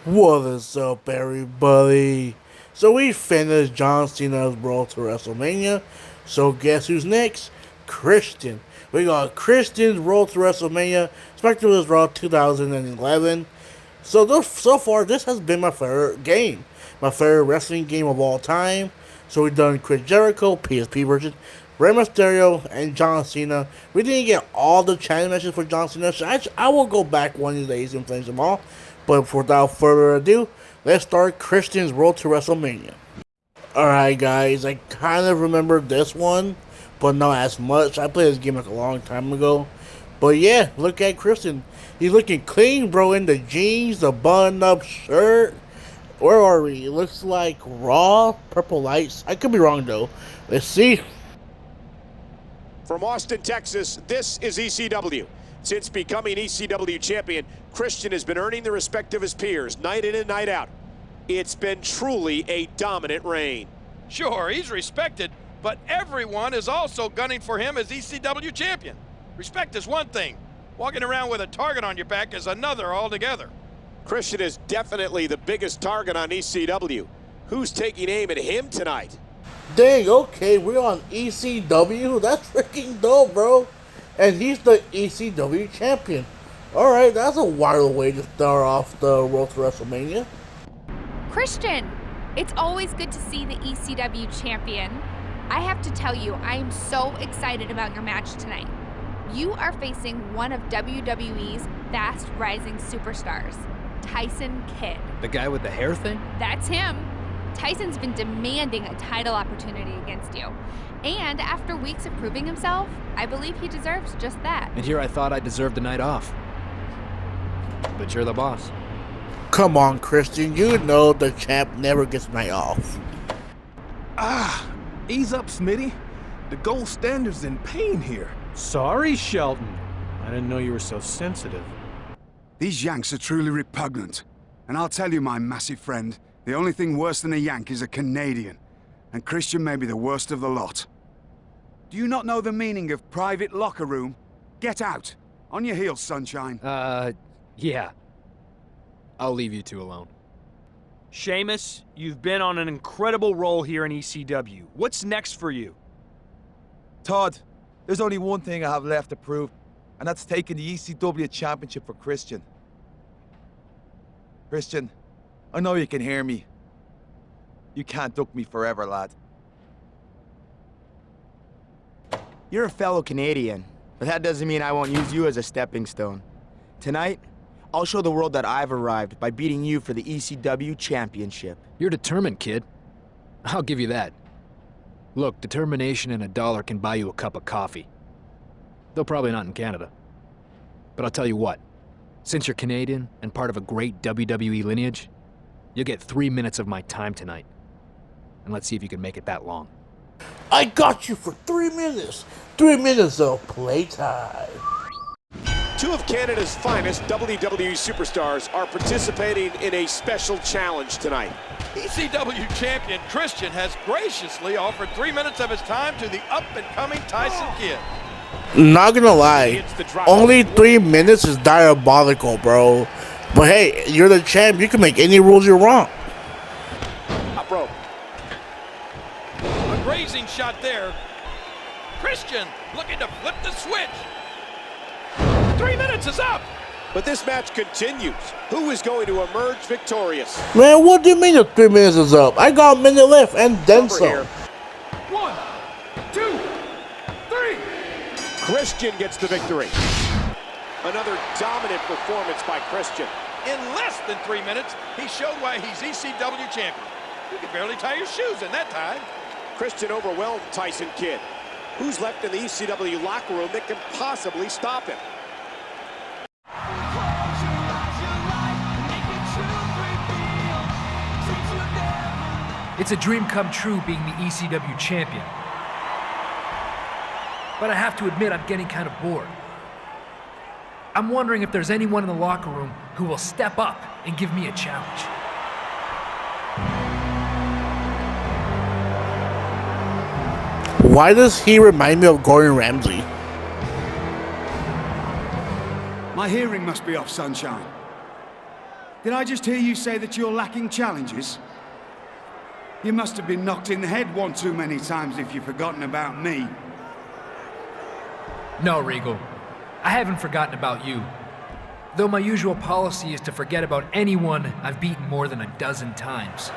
What is up, everybody? So we finished John Cena's road to WrestleMania. So guess who's next? Christian. We got Christian's road to WrestleMania. Spectre was Raw 2011. So far, this has been my favorite game, my favorite wrestling game of all time. So we've done Chris Jericho, PSP version, Rey Mysterio, and John Cena. We didn't get all the challenge matches for John Cena, so I will go back one of these days and finish them all. But without further ado, let's start Christian's road to WrestleMania. Alright guys, I kind of remember this one, but not as much. I played this game like a long time ago. But yeah, look at Christian. He's looking clean, bro, in the jeans, the button-up shirt. Where are we? It looks like Raw, Purple Lights. I could be wrong, though. Let's see. From Austin, Texas, this is ECW. Since becoming ECW champion, Christian has been earning the respect of his peers night in and night out. It's been truly a dominant reign. Sure, he's respected, but everyone is also gunning for him as ECW champion. Respect is one thing. Walking around with a target on your back is another altogether. Christian is definitely the biggest target on ECW. Who's taking aim at him tonight? Dang, okay, we're on ECW? That's freaking dope, bro. And he's the ECW champion. Alright, that's a wild way to start off the road to WrestleMania. Christian, it's always good to see the ECW champion. I have to tell you, I am so excited about your match tonight. You are facing one of WWE's fast rising superstars, Tyson Kidd. The guy with the hair thing? That's him. Tyson's been demanding a title opportunity against you. And after weeks of proving himself, I believe he deserves just that. And here I thought I deserved a night off. But you're the boss. Come on, Christian. You know the champ never gets a night off. Ease up, Smitty. The gold standard's in pain here. Sorry, Shelton. I didn't know you were so sensitive. These Yanks are truly repugnant. And I'll tell you, my massive friend, the only thing worse than a Yank is a Canadian. And Christian may be the worst of the lot. Do you not know the meaning of private locker room? Get out. On your heels, sunshine. Yeah. I'll leave you two alone. Sheamus, you've been on an incredible roll here in ECW. What's next for you? Todd, there's only one thing I have left to prove, and that's taking the ECW championship for Christian. Christian, I know you can hear me. You can't duck me forever, lad. You're a fellow Canadian, but that doesn't mean I won't use you as a stepping stone. Tonight, I'll show the world that I've arrived by beating you for the ECW championship. You're determined, kid. I'll give you that. Look, determination and $1 can buy you a cup of coffee. Though probably not in Canada. But I'll tell you what, since you're Canadian and part of a great WWE lineage, you'll get 3 minutes of my time tonight. And let's see if you can make it that long. I got you for 3 minutes. 3 minutes of playtime. Two of Canada's finest WWE superstars are participating in a special challenge tonight. ECW champion Christian has graciously offered 3 minutes of his time to the up-and-coming Tyson Kidd. Not gonna lie, only 3 minutes is diabolical, bro. But hey, you're the champ. You can make any rules you want. Up rope. A grazing shot there. Christian looking to flip the switch. 3 minutes is up. But this match continues. Who is going to emerge victorious? Man, what do you mean the 3 minutes is up? I got a minute left and then some. 1, 2, 3. Christian gets the victory. Another dominant performance by Christian. In less than 3 minutes, he showed why he's ECW champion. You can barely tie your shoes in that time. Christian overwhelmed Tyson Kidd. Who's left in the ECW locker room that can possibly stop him? It's a dream come true being the ECW champion. But I have to admit I'm getting kind of bored. I'm wondering if there's anyone in the locker room who will step up and give me a challenge. Why does he remind me of Gordon Ramsay? My hearing must be off, sunshine. Did I just hear you say that you're lacking challenges? You must have been knocked in the head one too many times if you've forgotten about me. No, Regal. I haven't forgotten about you. Though my usual policy is to forget about anyone I've beaten more than a dozen times.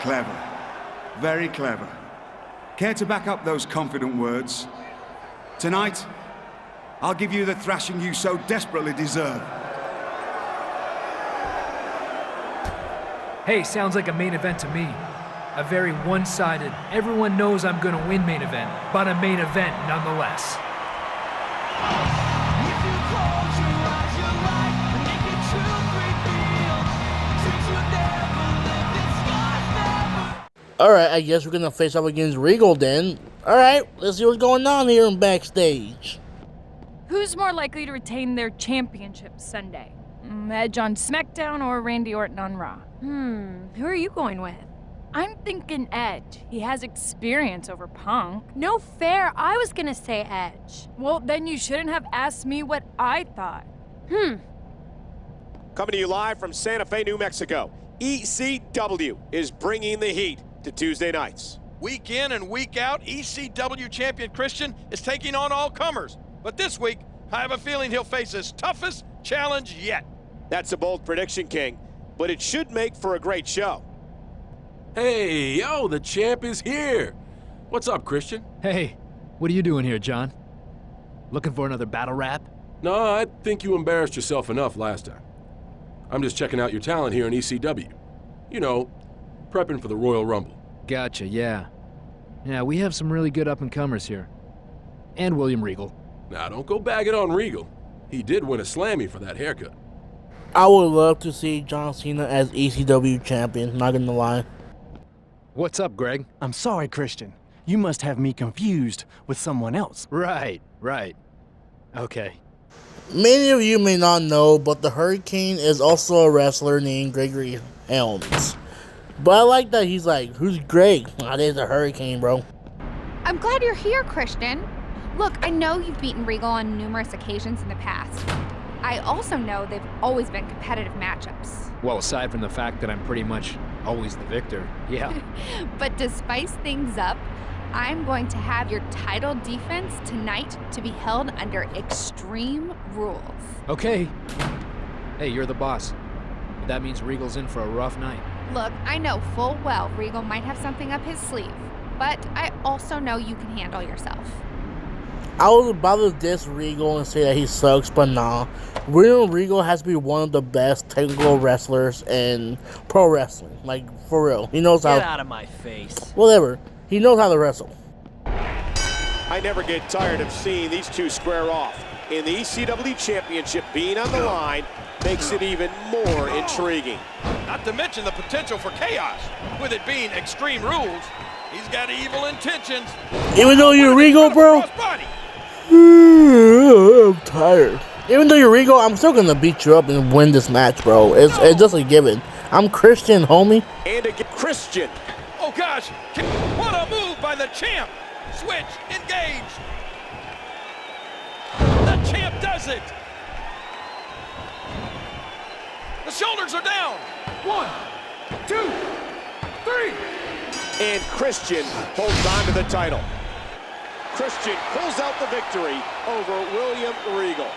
Clever. Very clever. Care to back up those confident words? Tonight, I'll give you the thrashing you so desperately deserve. Hey, sounds like a main event to me. A very one-sided, everyone knows I'm gonna win main event, but a main event nonetheless. Alright, I guess we're gonna face up against Regal then. Alright, let's see what's going on here in backstage. Who's more likely to retain their championship Sunday? Edge on SmackDown or Randy Orton on Raw? Who are you going with? I'm thinking Edge. He has experience over Punk. No fair, I was gonna say Edge. Well, then you shouldn't have asked me what I thought. Coming to you live from Santa Fe, New Mexico, ECW is bringing the heat to Tuesday nights. Week in and week out, ECW champion Christian is taking on all comers. But this week, I have a feeling he'll face his toughest challenge yet. That's a bold prediction, King, but it should make for a great show. Hey, yo, the champ is here. What's up, Christian? Hey, what are you doing here, John? Looking for another battle rap? No, I think you embarrassed yourself enough last time. I'm just checking out your talent here in ECW. You know, prepping for the Royal Rumble. Gotcha, yeah. Yeah, we have some really good up-and-comers here. And William Regal. Now, don't go bagging on Regal. He did win a Slammy for that haircut. I would love to see John Cena as ECW champion, not gonna lie. What's up, Greg? I'm sorry, Christian. You must have me confused with someone else. Right. Okay. Many of you may not know, but the Hurricane is also a wrestler named Gregory Helms. But I like that he's like, who's Greg? Oh, there's the Hurricane, bro. I'm glad you're here, Christian. Look, I know you've beaten Regal on numerous occasions in the past. I also know they've always been competitive matchups. Well, aside from the fact that I'm pretty much always the victor, yeah. But to spice things up, I'm going to have your title defense tonight to be held under extreme rules. Okay. Hey, you're the boss. That means Regal's in for a rough night. Look, I know full well Regal might have something up his sleeve, but I also know you can handle yourself. I was about to diss Regal and say that he sucks, but nah. William Regal has to be one of the best technical wrestlers in pro wrestling. Like, for real. He knows how... Get out of my face. Whatever. He knows how to wrestle. I never get tired of seeing these two square off. And the ECW Championship being on the line makes it even more intriguing. Not to mention the potential for chaos. With it being Extreme Rules, he's got evil intentions. Even though you're Regal, bro... I'm tired. Even though you're Regal, I'm still gonna beat you up and win this match, bro. It's just a given. I'm Christian, homie. And again, Christian. Oh gosh, what a move by the champ. Switch, engage. The champ does it. The shoulders are down. 1, 2, 3. And Christian holds on to the title. Christian pulls out the victory over William Regal.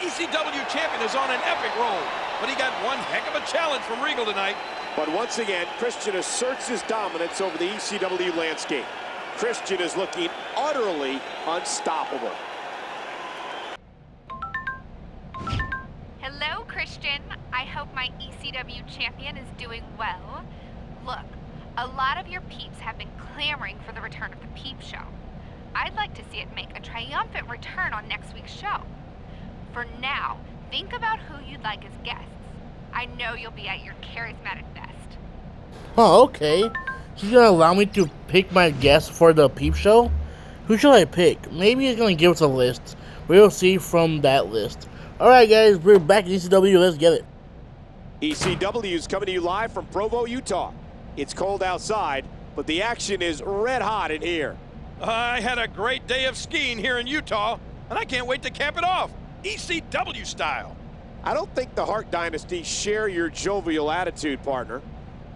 The ECW champion is on an epic roll, but he got one heck of a challenge from Regal tonight. But once again, Christian asserts his dominance over the ECW landscape. Christian is looking utterly unstoppable. Hello, Christian. I hope my ECW champion is doing well. Look, a lot of your peeps have been clamoring for the return of the Peep Show. I'd like to see it make a triumphant return on next week's show. For now, think about who you'd like as guests. I know you'll be at your charismatic best. Oh, okay. She's gonna allow me to pick my guests for the Peep Show? Who should I pick? Maybe he's gonna give us a list. We'll see from that list. Alright guys, we're back in ECW, let's get it. ECW is coming to you live from Provo, Utah. It's cold outside, but the action is red hot in here. I had a great day of skiing here in Utah, and I can't wait to cap it off, ECW style. I don't think the Hart Dynasty share your jovial attitude, partner.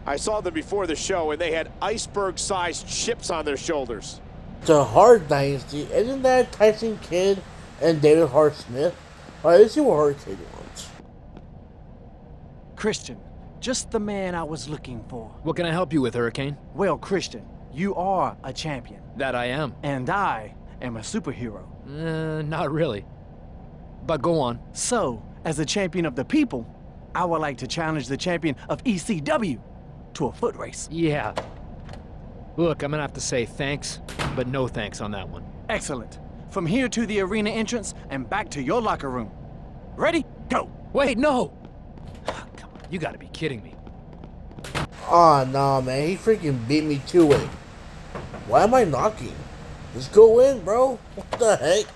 I saw them before the show, and they had iceberg-sized chips on their shoulders. The Hart Dynasty, isn't that Tyson Kidd and David Hart Smith? Alright, let's see what Hurricane wants. Christian, just the man I was looking for. What can I help you with, Hurricane? Well, Christian, you are a champion. That I am. And I am a superhero. Not really. But go on. So, as a champion of the people, I would like to challenge the champion of ECW to a foot race. Yeah. Look, I'm gonna have to say thanks, but no thanks on that one. Excellent. From here to the arena entrance and back to your locker room. Ready? Go! Wait, no! Come on, you gotta be kidding me. Aw, nah, man. He freaking beat me to it. Why am I knocking? Just go in, bro. What the heck?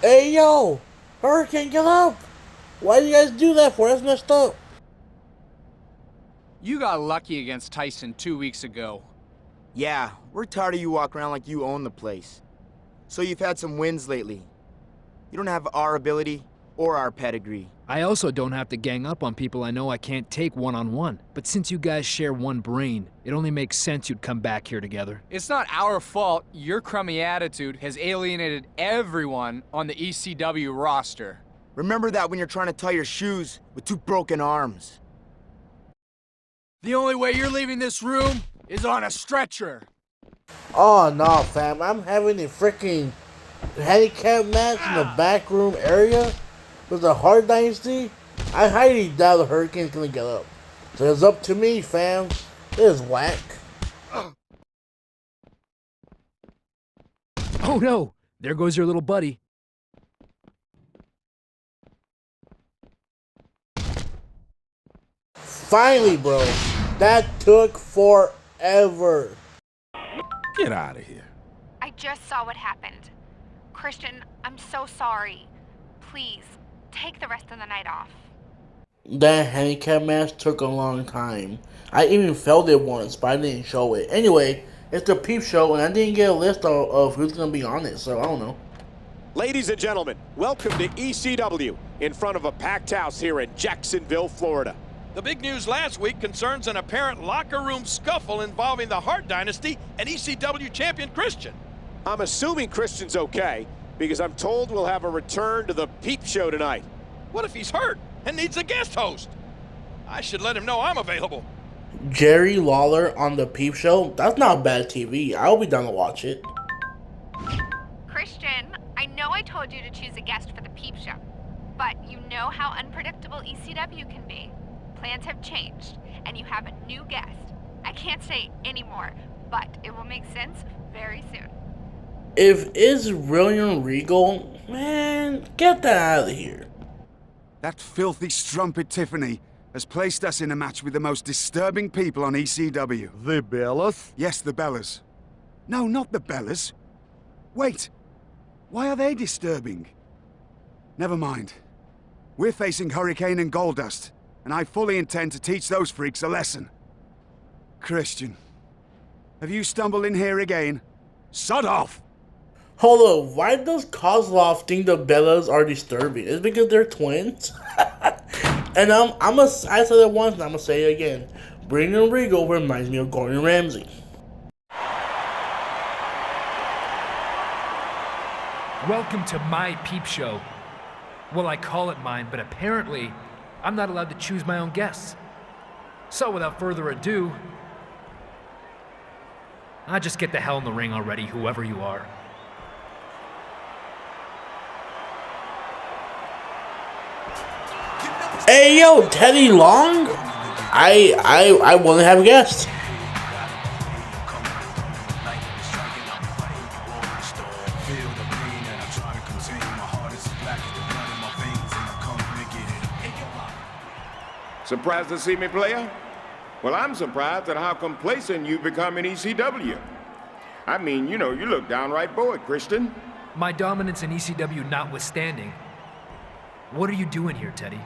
Hey, yo! Hurricane, get up! Why do you guys do that for? That's messed up. You got lucky against Tyson 2 weeks ago. Yeah, we're tired of you walking around like you own the place. So you've had some wins lately. You don't have our ability or our pedigree. I also don't have to gang up on people I know I can't take one-on-one. But since you guys share one brain, it only makes sense you'd come back here together. It's not our fault your crummy attitude has alienated everyone on the ECW roster. Remember that when you're trying to tie your shoes with two broken arms. The only way you're leaving this room is on a stretcher. Oh, no, fam. I'm having a freaking handicap match in the back room area with the Hart Dynasty. I highly doubt the Hurricane's gonna get up. So it's up to me, fam. This is whack. Oh no! There goes your little buddy. Finally, bro. That took forever. Get out of here. I just saw what happened. Christian, I'm so sorry. Please, take the rest of the night off. That handicap match took a long time. I even felt it once, but I didn't show it. Anyway, it's the Peep Show, and I didn't get a list of who's going to be on it, so I don't know. Ladies and gentlemen, welcome to ECW in front of a packed house here in Jacksonville, Florida. The big news last week concerns an apparent locker room scuffle involving the Hart Dynasty and ECW champion Christian. I'm assuming Christian's okay, because I'm told we'll have a return to the Peep Show tonight. What if he's hurt and needs a guest host? I should let him know I'm available. Jerry Lawler on the Peep Show? That's not bad TV. I'll be down to watch it. Christian, I know I told you to choose a guest for the Peep Show, but you know how unpredictable ECW can be. Plans have changed, and you have a new guest. I can't say anymore, but it will make sense very soon. If it's William Regal, man, get that out of here. That filthy strumpet Tiffany has placed us in a match with the most disturbing people on ECW. The Bellas? Yes, the Bellas. No, not the Bellas. Wait, why are they disturbing? Never mind. We're facing Hurricane and Goldust, and I fully intend to teach those freaks a lesson. Christian, have you stumbled in here again? Sod off! Hold up, why does Kozlov think the Bellas are disturbing? It's because they're twins? And I said it once and I'm gonna say it again. Bringing Regal reminds me of Gordon Ramsay. Welcome to my Peep Show. Well, I call it mine, but apparently I'm not allowed to choose my own guests. So without further ado, I'll just get the hell in the ring already, whoever you are. Hey yo, Teddy Long? I want to have a guest. Surprised to see me, player? Well, I'm surprised at how complacent you've become in ECW. I mean, you know, you look downright bored, Christian. My dominance in ECW notwithstanding, what are you doing here, Teddy?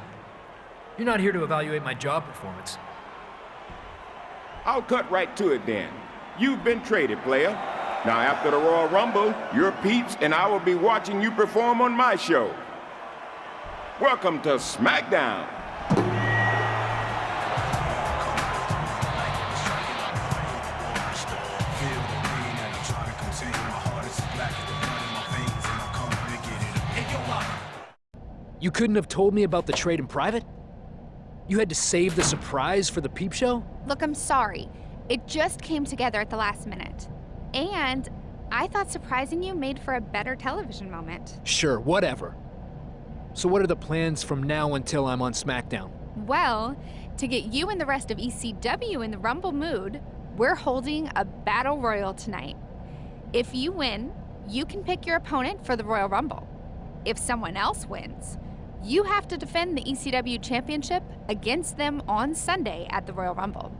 You're not here to evaluate my job performance. I'll cut right to it then. You've been traded, player. Now, after the Royal Rumble, your peeps and I will be watching you perform on my show. Welcome to SmackDown. You couldn't have told me about the trade in private? You had to save the surprise for the peep show? Look, I'm sorry. It just came together at the last minute. And I thought surprising you made for a better television moment. Sure, whatever. So what are the plans from now until I'm on SmackDown? Well, to get you and the rest of ECW in the Rumble mood, we're holding a Battle Royal tonight. If you win, you can pick your opponent for the Royal Rumble. If someone else wins, you have to defend the ECW Championship against them on Sunday at the Royal Rumble.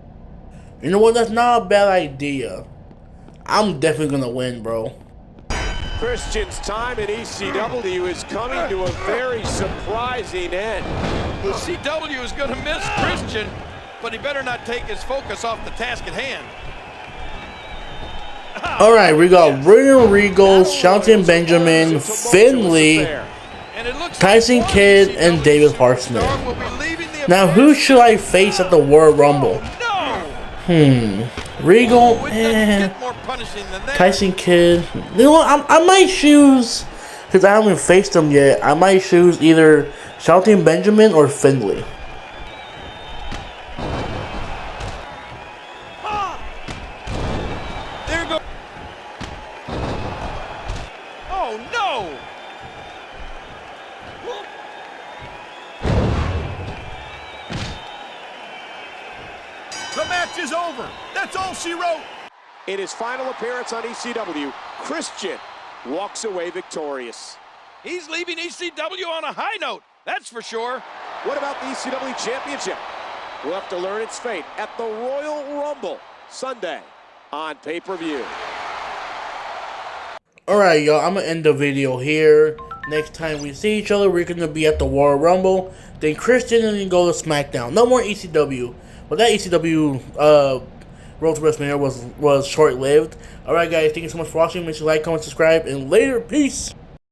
You know what? That's not a bad idea. I'm definitely gonna win, bro. Christian's time in ECW is coming to a very surprising end. ECW is going to miss Christian, but he better not take his focus off the task at hand. Alright, we got William Regal, Shelton Benjamin, Finley, Tyson Kidd, and David Hartsman. Now, who should I face at the Royal Rumble? Regal, Tyson Kidd. You know what? I might choose, because I haven't faced them yet, I might choose either Shelton Benjamin or Finley. The match is over. That's all she wrote. In his final appearance on ECW, Christian walks away victorious. He's leaving ECW on a high note, that's for sure. What about the ECW Championship? We'll have to learn its fate at the Royal Rumble Sunday on pay-per-view. Alright, y'all, I'm going to end the video here. Next time we see each other, we're going to be at the Royal Rumble. Then Christian and then go to SmackDown. No more ECW. But that ECW Road to WrestleMania was short-lived. Alright, guys, thank you so much for watching. Make sure you like, comment, subscribe, and later. Peace!